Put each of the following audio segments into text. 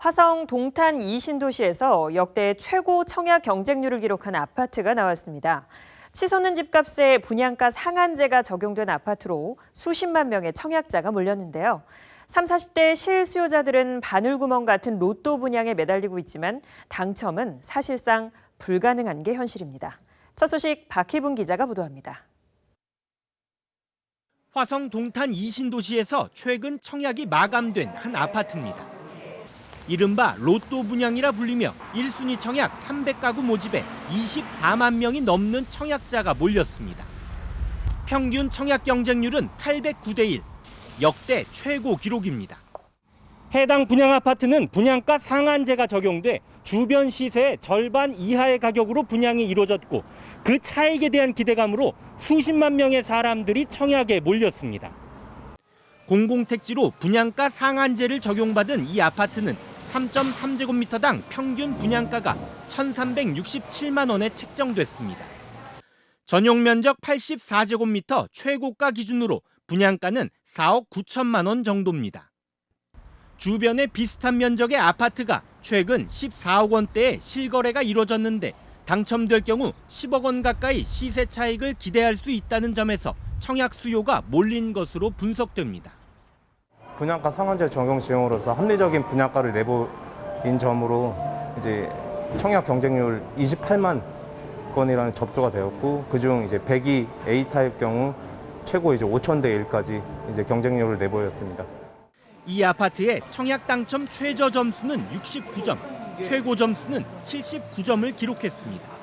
화성 동탄 이신도시에서 역대 최고 청약 경쟁률을 기록한 아파트가 나왔습니다. 치솟는 집값에 분양가 상한제가 적용된 아파트로 수십만 명의 청약자가 몰렸는데요. 30, 40대 실수요자들은 바늘구멍 같은 로또 분양에 매달리고 있지만 당첨은 사실상 불가능한 게 현실입니다. 첫 소식 박희분 기자가 보도합니다. 화성 동탄 이신도시에서 최근 청약이 마감된 한 아파트입니다. 이른바 로또 분양이라 불리며 1순위 청약 300가구 모집에 24만 명이 넘는 청약자가 몰렸습니다. 평균 청약 경쟁률은 809대 1, 역대 최고 기록입니다. 해당 분양 아파트는 분양가 상한제가 적용돼 주변 시세의 절반 이하의 가격으로 분양이 이루어졌고 그 차익에 대한 기대감으로 수십만 명의 사람들이 청약에 몰렸습니다. 공공택지로 분양가 상한제를 적용받은 이 아파트는 3.3제곱미터당 평균 분양가가 1,367만 원에 책정됐습니다. 전용 면적 84제곱미터 최고가 기준으로 분양가는 4억 9천만 원 정도입니다. 주변에 비슷한 면적의 아파트가 최근 14억 원대의 실거래가 이루어졌는데 당첨될 경우 10억 원 가까이 시세 차익을 기대할 수 있다는 점에서 청약 수요가 몰린 것으로 분석됩니다. 분양가 상한제 적용 지형으로서 합리적인 분양가를 내보인 점으로 이제 청약 경쟁률 28만 건이라는 접수가 되었고 그중 이제 102 A 타입 경우 최고 이제 5,000대 1까지 이제 경쟁률을 내보였습니다. 이 아파트의 청약 당첨 최저 점수는 69점, 최고 점수는 79점을 기록했습니다.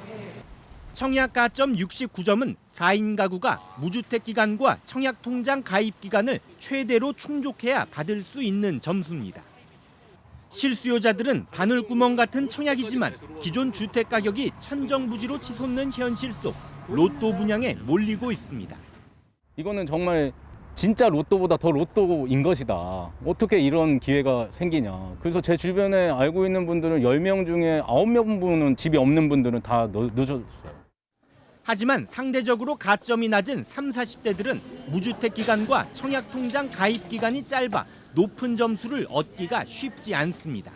청약 가점 69점은 4인 가구가 무주택 기간과 청약 통장 가입 기간을 최대로 충족해야 받을 수 있는 점수입니다. 실수요자들은 바늘구멍 같은 청약이지만 기존 주택 가격이 천정부지로 치솟는 현실 속 로또 분양에 몰리고 있습니다. 이거는 정말 진짜 로또보다 더 로또인 것이다. 어떻게 이런 기회가 생기냐. 그래서 제 주변에 알고 있는 분들은 10명 중에 9명분은 집이 없는 분들은 다 늦었어요. 하지만 상대적으로 가점이 낮은 30, 40대들은 무주택 기간과 청약 통장 가입 기간이 짧아 높은 점수를 얻기가 쉽지 않습니다.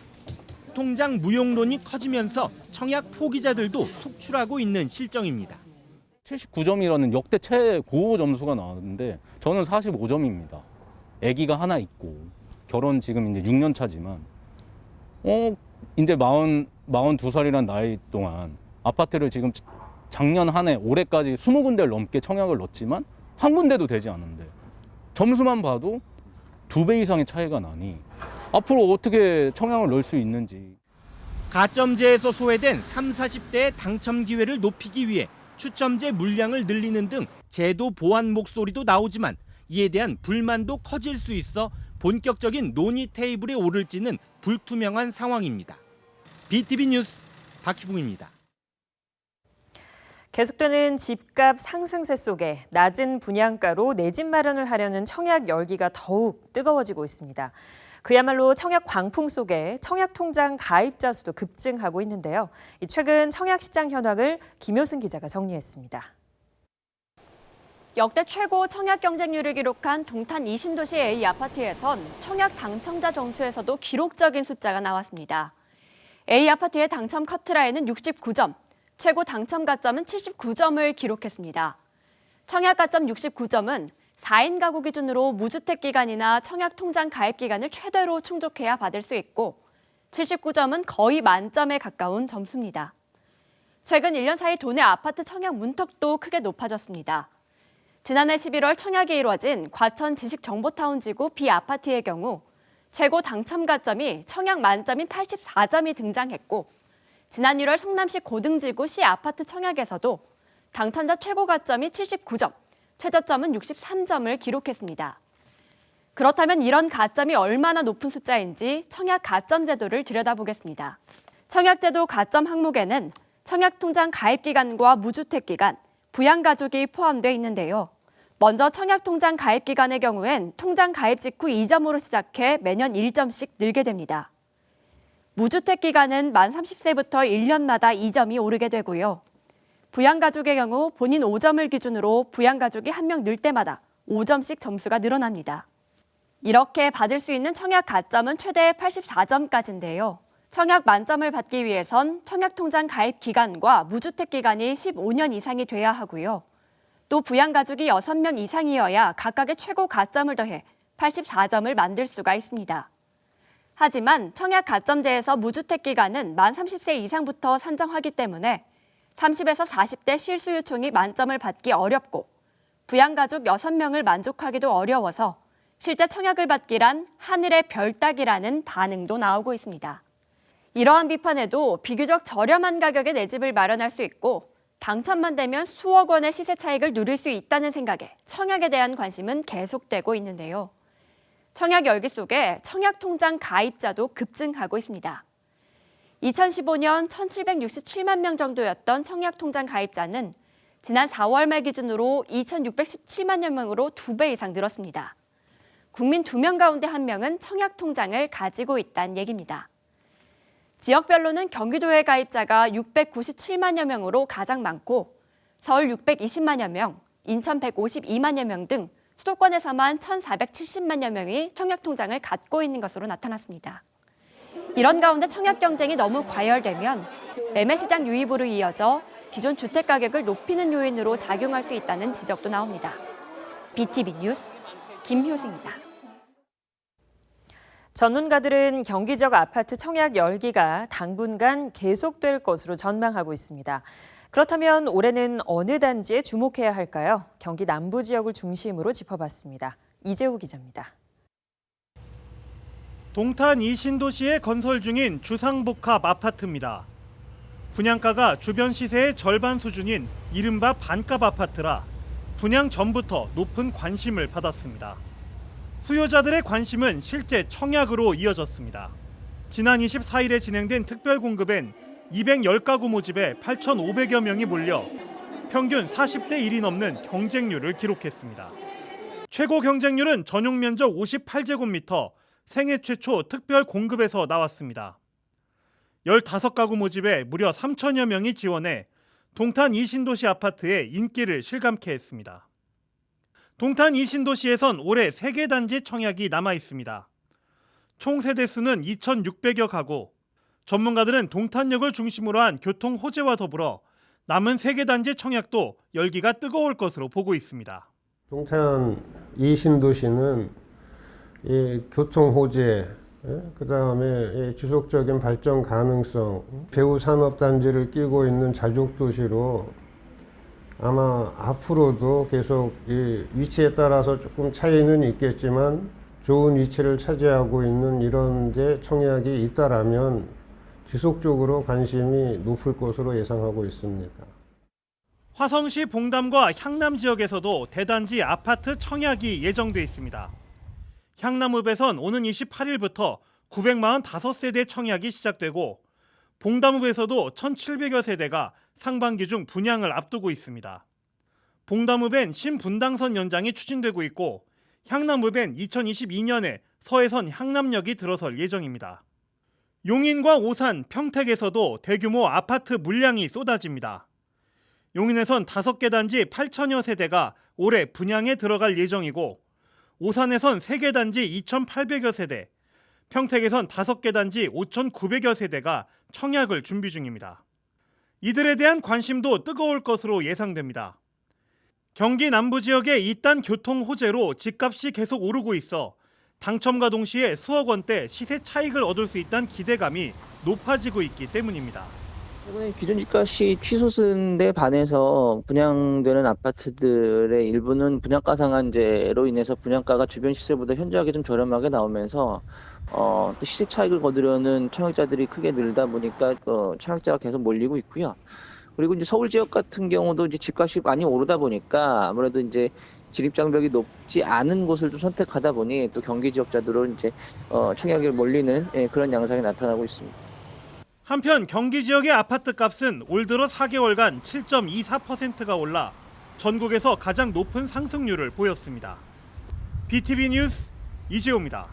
통장 무용론이 커지면서 청약 포기자들도 속출하고 있는 실정입니다. 79점이라는 역대 최고 점수가 나왔는데 저는 45점입니다. 아기가 하나 있고 결혼 지금 이제 6년 차지만 이제 42살이란 나이 동안 아파트를 지금 작년 한 해 올해까지 20군데를 넘게 청약을 넣었지만 한 군데도 되지 않는데 점수만 봐도 2배 이상의 차이가 나니 앞으로 어떻게 청약을 넣을 수 있는지. 가점제에서 소외된 30, 40대의 당첨 기회를 높이기 위해 추첨제 물량을 늘리는 등 제도 보완 목소리도 나오지만 이에 대한 불만도 커질 수 있어 본격적인 논의 테이블에 오를지는 불투명한 상황입니다. BTV 뉴스 박희붕입니다. 계속되는 집값 상승세 속에 낮은 분양가로 내 집 마련을 하려는 청약 열기가 더욱 뜨거워지고 있습니다. 그야말로 청약 광풍 속에 청약통장 가입자 수도 급증하고 있는데요. 최근 청약시장 현황을 김효순 기자가 정리했습니다. 역대 최고 청약 경쟁률을 기록한 동탄 이신도시 A 아파트에선 청약 당첨자 정수에서도 기록적인 숫자가 나왔습니다. A 아파트의 당첨 커트라인은 69점, 최고 당첨 가점은 79점을 기록했습니다. 청약 가점 69점은 4인 가구 기준으로 무주택 기간이나 청약 통장 가입 기간을 최대로 충족해야 받을 수 있고 79점은 거의 만점에 가까운 점수입니다. 최근 1년 사이 도내 아파트 청약 문턱도 크게 높아졌습니다. 지난해 11월 청약이 이루어진 과천 지식정보타운지구 B 아파트의 경우 최고 당첨 가점이 청약 만점인 84점이 등장했고 지난 1월 성남시 고등지구 C 아파트 청약에서도 당첨자 최고 가점이 79점, 최저점은 63점을 기록했습니다. 그렇다면 이런 가점이 얼마나 높은 숫자인지 청약 가점 제도를 들여다보겠습니다. 청약제도 가점 항목에는 청약통장 가입기간과 무주택기간, 부양가족이 포함되어 있는데요. 먼저 청약통장 가입기간의 경우엔 통장 가입 직후 2점으로 시작해 매년 1점씩 늘게 됩니다. 무주택 기간은 만 30세부터 1년마다 2점이 오르게 되고요. 부양가족의 경우 본인 5점을 기준으로 부양가족이 한 명 늘 때마다 5점씩 점수가 늘어납니다. 이렇게 받을 수 있는 청약 가점은 최대 84점까지인데요. 청약 만점을 받기 위해선 청약통장 가입 기간과 무주택 기간이 15년 이상이 돼야 하고요. 또 부양가족이 6명 이상이어야 각각의 최고 가점을 더해 84점을 만들 수가 있습니다. 하지만 청약 가점제에서 무주택 기간은 만 30세 이상부터 산정하기 때문에 30에서 40대 실수 요청이 만점을 받기 어렵고 부양가족 6명을 만족하기도 어려워서 실제 청약을 받기란 하늘의 별 따기라는 반응도 나오고 있습니다. 이러한 비판에도 비교적 저렴한 가격에 내 집을 마련할 수 있고 당첨만 되면 수억 원의 시세 차익을 누릴 수 있다는 생각에 청약에 대한 관심은 계속되고 있는데요. 청약 열기 속에 청약통장 가입자도 급증하고 있습니다. 2015년 1,767만 명 정도였던 청약통장 가입자는 지난 4월 말 기준으로 2,617만여 명으로 2배 이상 늘었습니다. 국민 2명 가운데 1명은 청약통장을 가지고 있다는 얘기입니다. 지역별로는 경기도의 가입자가 697만여 명으로 가장 많고 서울 620만여 명, 인천 152만여 명 등 수도권에서만 1,470만여 명이 청약통장을 갖고 있는 것으로 나타났습니다. 이런 가운데 청약 경쟁이 너무 과열되면 매매시장 유입으로 이어져 기존 주택 가격을 높이는 요인으로 작용할 수 있다는 지적도 나옵니다. BTV 뉴스 김효승입니다. 전문가들은 경기 지역 아파트 청약 열기가 당분간 계속될 것으로 전망하고 있습니다. 그렇다면 올해는 어느 단지에 주목해야 할까요? 경기 남부 지역을 중심으로 짚어봤습니다. 이재호 기자입니다. 동탄 이신도시에 건설 중인 주상복합 아파트입니다. 분양가가 주변 시세의 절반 수준인 이른바 반값 아파트라 분양 전부터 높은 관심을 받았습니다. 수요자들의 관심은 실제 청약으로 이어졌습니다. 지난 24일에 진행된 특별공급엔 210가구 모집에 8,500여 명이 몰려 평균 40대 1이 넘는 경쟁률을 기록했습니다. 최고 경쟁률은 전용 면적 58제곱미터 생애 최초 특별 공급에서 나왔습니다. 15가구 모집에 무려 3천여 명이 지원해 동탄 이신도시 아파트의 인기를 실감케 했습니다. 동탄 이신도시에선 올해 3개 단지 청약이 남아 있습니다. 총 세대수는 2,600여 가구. 전문가들은 동탄역을 중심으로 한 교통 호재와 더불어 남은 3개 단지 청약도 열기가 뜨거울 것으로 보고 있습니다. 동탄 이신도시는 이 교통 호재, 그다음에 지속적인 발전 가능성, 배후 산업 단지를 끼고 있는 자족 도시로 아마 앞으로도 계속 이 위치에 따라서 조금 차이는 있겠지만 좋은 위치를 차지하고 있는 이런 데 청약이 있다라면 지속적으로 관심이 높을 것으로 예상하고 있습니다. 화성시 봉담과 향남 지역에서도 대단지 아파트 청약이 예정돼 있습니다. 향남읍에선 오는 28일부터 945세대 청약이 시작되고 봉담읍에서도 1,700여 세대가 상반기 중 분양을 앞두고 있습니다. 봉담읍엔 신분당선 연장이 추진되고 있고 향남읍엔 2022년에 서해선 향남역이 들어설 예정입니다. 용인과 오산, 평택에서도 대규모 아파트 물량이 쏟아집니다. 용인에선 5개 단지 8천여 세대가 올해 분양에 들어갈 예정이고 오산에선 3개 단지 2,800여 세대, 평택에선 5개 단지 5,900여 세대가 청약을 준비 중입니다. 이들에 대한 관심도 뜨거울 것으로 예상됩니다. 경기 남부 지역의 이딴 교통 호재로 집값이 계속 오르고 있어 당첨과 동시에 수억 원대 시세 차익을 얻을 수 있다는 기대감이 높아지고 있기 때문입니다. 이번에 기존 집값이 치솟은 데 반해서 분양되는 아파트들의 일부는 분양가 상한제로 인해서 분양가가 주변 시세보다 현저하게 좀 저렴하게 나오면서 또 시세 차익을 거두려는 청약자들이 크게 늘다 보니까 청약자가 계속 몰리고 있고요. 그리고 이제 서울 지역 같은 경우도 이제 집값이 많이 오르다 보니까 아무래도 이제 진입장벽이 높지 않은 곳을 좀 선택하다 보니 또 경기 지역자들은 이제 청약에 몰리는 그런 양상이 나타나고 있습니다. 한편 경기 지역의 아파트 값은 올 들어 4개월간 7.24%가 올라 전국에서 가장 높은 상승률을 보였습니다. BTV 뉴스 이재호입니다.